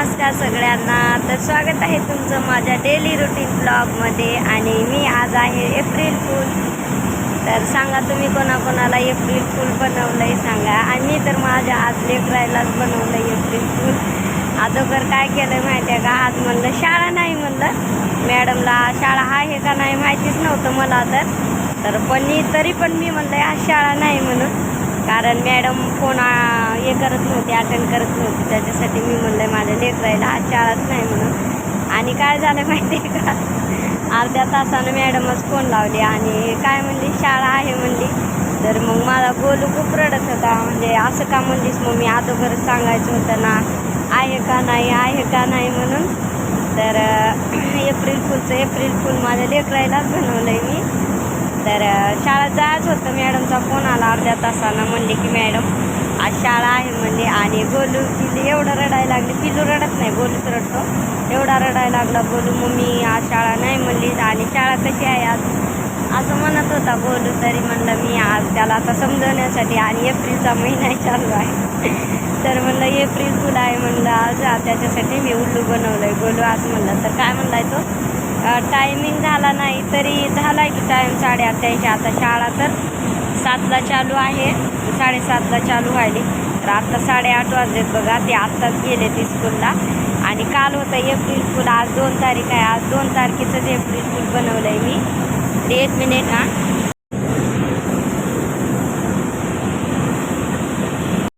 नमस्कार सगळ्यांना. तर स्वागत आहे तुमचं माझ्या डेली रुटीन ब्लॉगमध्ये. आणि मी आज आहे एप्रिल फूल. तर सांगा तुम्ही कोणाकोणाला एप्रिल फूल बनवलं आहे सांगा. आणि तर माझ्या आज लेकरायलाच बनवलं आहे एप्रिल फूल. अगोदर काय केलं माहिती आहे का, आज म्हणलं शाळा नाही, म्हणलं मॅडमला शाळा आहे का नाही माहितीच नव्हतं मला. तर पण तरी पण मी म्हणलं आज शाळा नाही म्हणून, कारण मॅडम फोन हे करत नव्हती, अटेंड करत नव्हती. त्याच्यासाठी मी म्हणलं माझ्या लेकरायला आज शाळाच नाही म्हणून. आणि काय झालं माहिती आहे का, अर्ध्या तासानं मॅडमच फोन लावली आणि काय म्हणली शाळा आहे म्हणली. तर मग मला गोलू खूप रडत होता, म्हणजे असं का म्हणलीस मग, मी अगोदरच सांगायचं होतं ना आहे का नाही, आहे का नाही म्हणून. तर एप्रिल फूल माझ्या लेकरायलाच बनवलं आहे मी. तर शाळेत जायचं होतं, मॅडमचा फोन आला अर्ध्या तासानं, म्हणले की मॅडम आज शाळा आहे म्हणले. आणि गोलू तिला एवढं रडायला लागली, पिलू रडत नाही, गोलूच रडतो, एवढा रडायला लागला गोलू. मम्मी आज शाळा नाही म्हणली आणि शाळा कशी आहे आज असं म्हणत होता गोलू. तरी म्हणलं मी आज त्याला आता समजवण्यासाठी, आणि एप्रिलचा महिना चालू आहे तर म्हणलं एप्रिल फूल आहे म्हणलं आज, त्याच्यासाठी मी उल्लू बनवलं आहे गोलू असं म्हणलं. तर काय म्हणलाय तो, टायमिंग झाला नाही तरी झाला आहे की टाईम 8:88. आता शाळा तर 7ला चालू आहे, 7:30ला चालू व्हायली. तर आत्ता 8:30 वाजलेत बघा. ते आत्ताच गेले ते स्कूलला. आणि काल होतं एप्रिल फूल, आज 2 तारीख आहे, आज 2 तारखेचंच एप्रिल फूल बनवलं आहे मी. 1 मिनिट हां.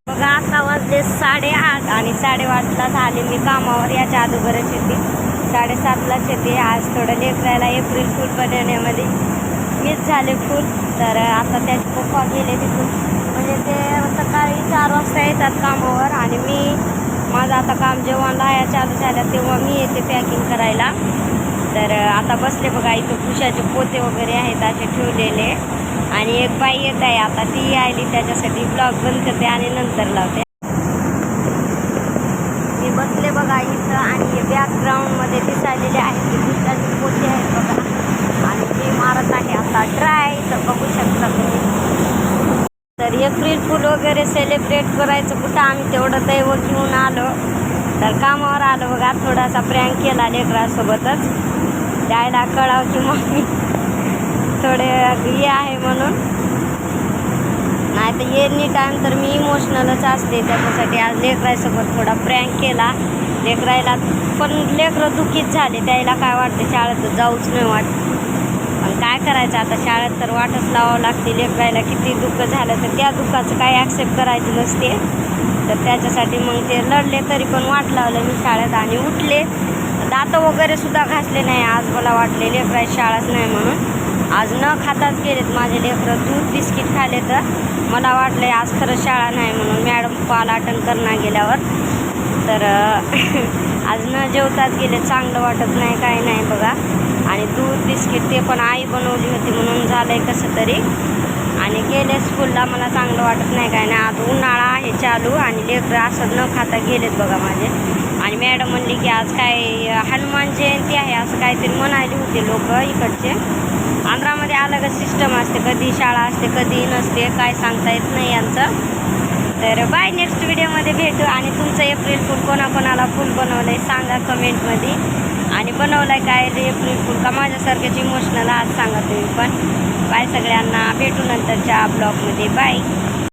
बघा आता वाजले 8:30 आणि 8:30ला झाले मी कामावर. याच्या अगोदरच येते 7:30लाच येते. आज थोडं लेकरायला एप्रिल फूल बनवण्यामध्ये मीच झाले फूल. तर आता त्याचे पप्पा गेले तिथून, म्हणजे ते सकाळी 4 वाजता येतात कामावर. आणि माझं आता काम जेव्हा लाया चालू झाल्या तेव्हा मी येते पॅकिंग करायला. तर आता बसले बघा, इथं पुशाचे पोते वगैरे आहेत असे ठेवलेले. आणि एक बाई येत आहे आता, ती आली, त्याच्यासाठी ब्लॉग बंद करते आणि नंतर लावते. मी बसले बघा इथं, आणि बॅकग्राऊंडमध्ये दिसायलेले आहेत ते पुशाचे पोते आहेत बघा. आणि ते मारत आहे आता ट्राय, तर बघू शकता तुम्ही. तर एप्रिल फूल वगैरे सेलिब्रेट करायचं कुठं, आम्ही तेवढं दैव घेऊन आलो. तर कामावर आलो बघा, थोडासा प्रँक केला लेकरासोबतच, द्यायला कळाव की मम्मी थोडे हे आहे म्हणून. नाही तर एनी टाईम तर मी इमोशनलच असते, त्याच्यासाठी आज लेकरासोबत थोडा प्रँक केला लेकरायला. पण लेकरं दुःखीच झाले, त्याला काय वाटतं शाळेत जाऊच नाही वाटत. पण काय करायचं आता, शाळेत तर वाटच लावावं लागते. लेकरायला किती दुःख झालं तर त्या दुःखाचं काही ॲक्सेप्ट करायचं नसते. तर त्याच्यासाठी मग ते लढले तरी पण वाट लावलं मी शाळेत. आणि उठले, दात वगैरे सुद्धा घासले नाही. आज मला वाटले लेकराची शाळाच नाही म्हणून. आज न खाताच गेलेत माझे लेकरं, दूध बिस्किट खाले. तर मला वाटलं आज खरं शाळा नाही म्हणून. मॅडम पाल अटेंड करणं गेल्यावर तर आज न जेवताच गेले, चांगलं वाटत नाही काय नाही बघा. आणि दूध बिस्किट ते पण आई बनवली होती म्हणून झालं आहे कसं तरी. आणि गेले स्कूलला, मला चांगलं वाटत नाही काय नाही. आज उन्हाळा आहे चालू आणि लेकरं असं न खाता गेलेत बघा माझे. आणि मॅडम म्हणली की आज काय हनुमान जयंती आहे असं काहीतरी म्हणाले होते लोक इकडचे. आंध्रामध्ये अलगच सिस्टम असते, कधी शाळा असते कधी नसते, काय सांगता येत नाही यांचं. तर बाय, नेक्स्ट व्हिडिओमध्ये भेटू. आणि तुमचं एप्रिल फूल कोणाकोणाला फूल बनवलं आहे सांगा कमेंटमध्ये. आणि बनवलं आहे काय एप्रिल फूल का माझ्यासारखंच इमोशनल आज सांगा तुम्ही पण. बाय सगळ्यांना, भेटू नंतरच्या ब्लॉगमध्ये. बाय.